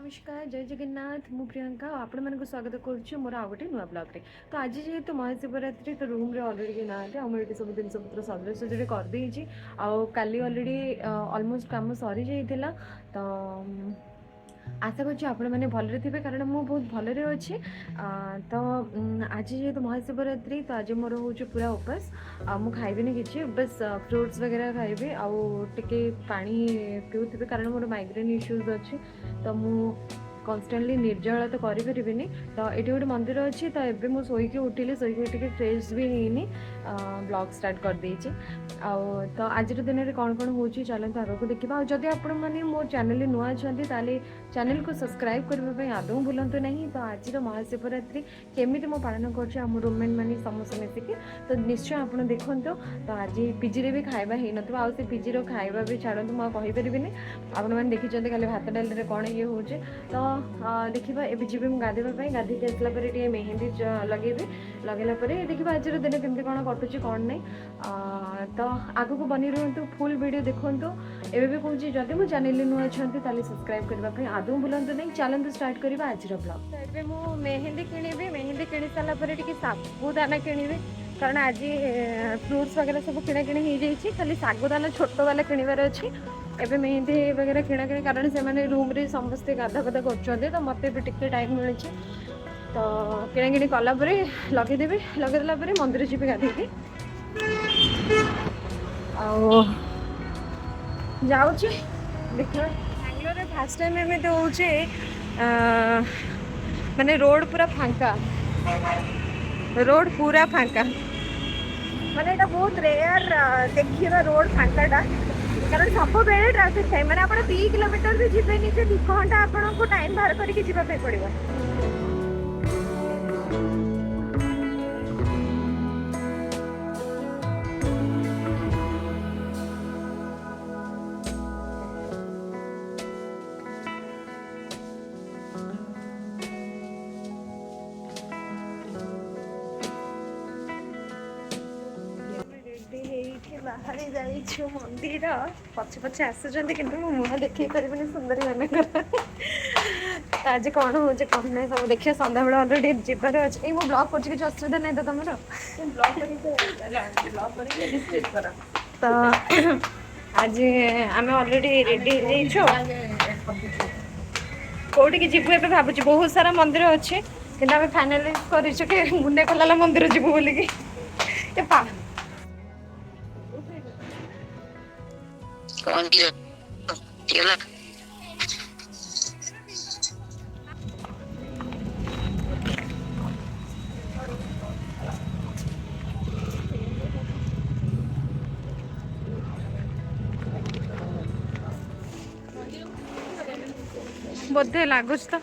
नमस्कार जय जगन्नाथ मु प्रियंका आपण मानक स्वागत करुच्ची मोर आ गए नुआ ब्लॉग तो आज जेहेतु महाशिवरात्रि तो रूम रे ऑलरेडी ना आम सब जिन पत्र सजड़े सजड़े करदे काली ऑलरेडी ऑलमोस्ट काम सरी जाइला तो आशा करुच्ची आपण मैंने भलरे थे कारण मु बहुत भलरे अच्छी तो आज जेहेतु महाशिवरात्रि तो आज मोर हूँ पूरा उपास मु खाइबी किसी बस फ्रूट्स वगैरह खाइबी आउ टे पानी पीऊे कारण मोर माइग्रेन इश्यूज अच्छी तो मु कन्स्टाटली निर्जला तो करें तो ये गोटे मंदिर अच्छी तो ये मुझे शोक उठिली शोक फ्रेश भी होनी ब्लॉग स्टार्ट कर देची तो आज दिन में कौन कौन हो चलते आगे को देखा जदि आपण मैंने मो चैनल नुआ अच्छा चैनल को सब्सक्राइब करने आदौ भूलु ना तो आज महाशिवरात्रि केमी मो पालन कर रूममेट मैंने समस्त मिसिकी तो निश्चय आप देखु तो आज पिजी भी खाଇବା ହେଇନଥିବ ଆଉ ସେ ପିଜିର ଖାଇବା ବି ଛାଡ଼ନ୍ତୁ ମୁଁ କହିପାରିବିନି ଆପଣମାନେ ଦେଖିଛନ୍ତି ଖାଲି ଭାତ ଡାଲିରେ କ'ଣ ଇଏ ହେଉଛି ତ ଦେଖିବା ଏବେ ଯିବି ମୁଁ ଗାଧୋଇବା ପାଇଁ ଗାଧୋଇକି ଆସିଲା ପରେ ଟିକେ ମେହେନ୍ଦି ଲଗେଇବି ଲଗେଇଲା ପରେ ଦେଖିବା ଆଜିର ଦିନ କେମିତି କ'ଣ କଟୁଛି କ'ଣ ନାହିଁ ତ ଆଗକୁ ବନି ରୁହନ୍ତୁ ଫୁଲ୍ ଭିଡ଼ିଓ ଦେଖନ୍ତୁ ଏବେ ବି କହୁଛି ଯଦି ମୋ ଚ୍ୟାନେଲରେ ନୂଆ ଅଛନ୍ତି ତାହେଲେ ସବସ୍କ୍ରାଇବ୍ କରିବା ପାଇଁ ଆଦୌ ଭୁଲନ୍ତୁ ନାହିଁ ଚାଲନ୍ତୁ ଷ୍ଟାର୍ଟ କରିବା ଆଜିର ବ୍ଲଗ୍ ତ ଏବେ ମୁଁ ମେହେନ୍ଦି କିଣିବି ମେହେନ୍ଦି କିଣି ସାରିଲା ପରେ ଟିକେ ସାବୁଦାନା କିଣିବି कारण आज फ्रूट्स वगैरह सब किणा कि खाली सागुदाना छोट वाला किणवार अच्छी एवं मेहंदी वगैरह किणा कि कारण से मैंने रूम रे समस्ते गाधा गाधा कर तो मत भी टिके टाइम मिली तो किणा कि कलापर लगेदेवी लगेदेला मंदिर जी गाधे जाऊँगी देखिए बांग्लोर फास्ट टाइम एमती हो माने रोड पूरा फांका रोड पूरा फांका माने এটা बहुत रेयर देखिए रोड फांकाटा कारण सब बेले ट्रैफिक थाए माने आपण 2 किलोमीटर भी जीवेनी से 2 घंटा आपन को टाइम बाहर करके जीवा पे पड़िबो बाहर जाइछु मंदिर पछे पछे आसुचंदी किंतु मु मुह देखै परिबनी सुंदरी मानकर आज कौन हो कौन ना सब देखिए सन्ध्या बेला अलरेडी जीवार अच्छे मो ब्लॉग कर किसी असुविधा नहीं तो तुम तो आज आम अलरेडी रेडी कौटी की जीवु ए भावुँ बहुत सारा मंदिर अच्छे कि आम फाइनालाइज कर मुंडे खोला मंदिर जीवु बोलिकी बोधे लगुच तो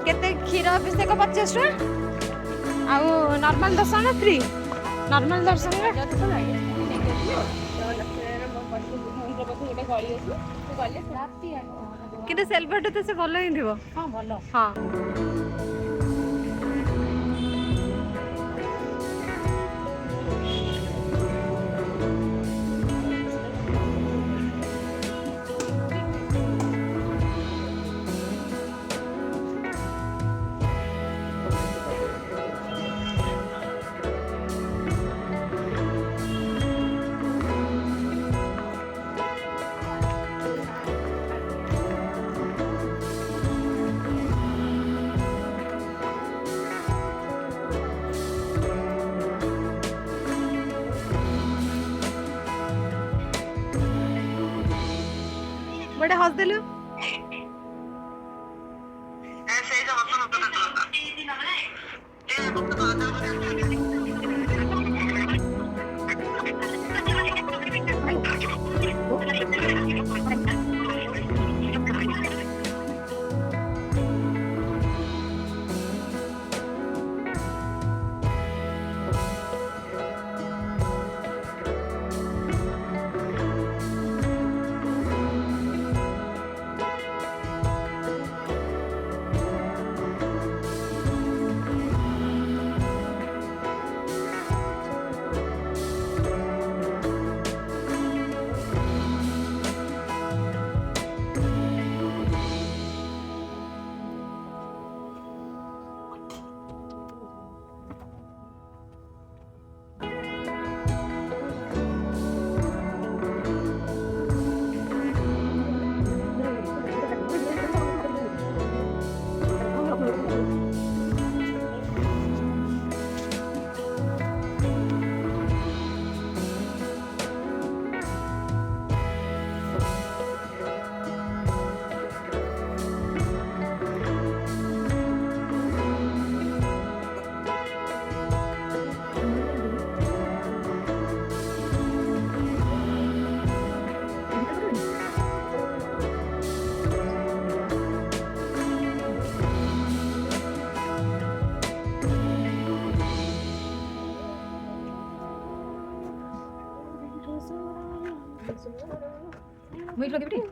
केते क्षीर अभिषेक 50 टका आउ नॉर्मल दर्शन फ्री नॉर्मल दर्शन कि सेल्फी तो से भल ही हाँ भल हाँ बड़े हंस देलु Wait, look at it.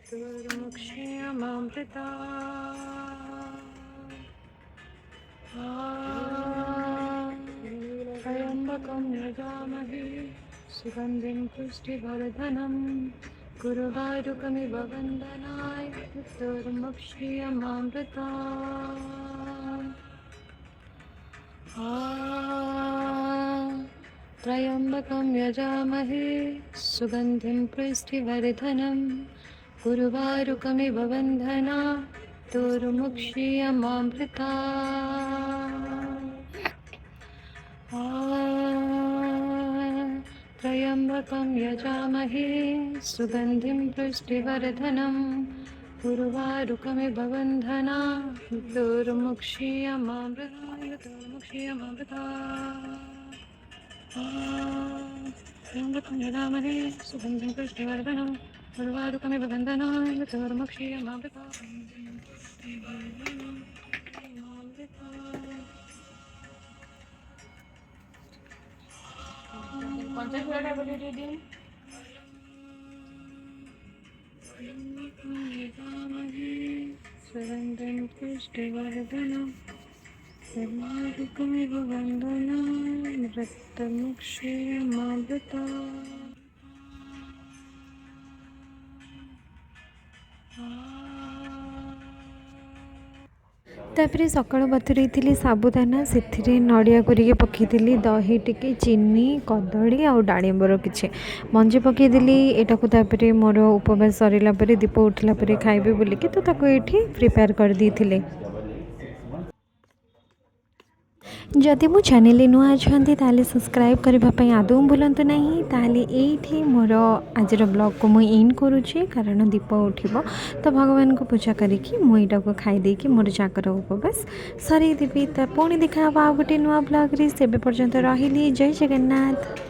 Durmukshayamamrita Trayambakam yajamahe Sugandhim pushtivardhanam Gurvarukamiva vandanaya Durmukshayamamrita Trayambakam yajamahe Sugandhim pushtivardhanam Gurvarukamiva vandana Durmukshayamamrita त्र्यम्बकं यजामहे सुगन्धिं पुष्टिवर्धनम् उर्वारुकमिव बन्धनान् त्र्यम्बकं यजामहे सुगन्धिं पुष्टिवर्धनम् उर्वारुकमिव बन्धनान् सुगन्धिं पुष्टिवर्धनम् उर्वारुकमिव बन्धनान् रक्तमुक्षीयमावृता। तापर सकाल बतुरई साबुदाना से नड़िया कोरिके पकईली दही टिके चीनी कदली आ डालिंबर किसी मंजी पकईदेली यहाँ मोर उपवास सरला दीप उठला खाइबे बोलिकी तो ये प्रिपेयर कर दी थिले। जदि मो चैनल नुआ अच्छा ताले सब्सक्राइब करने आदौ भूलु ना ताले ये मोर आज ब्लॉग को मुझे एंड करुच्ची कारण दीप उठिबो तो भगवान को पूजा करिकी मुईटा को खाई मोर जाकर उपवास सरईदेवी। तो पुणी देखा आ गोटे नुआ ब्लॉग रे से पर्यंत रही। जय जगन्नाथ।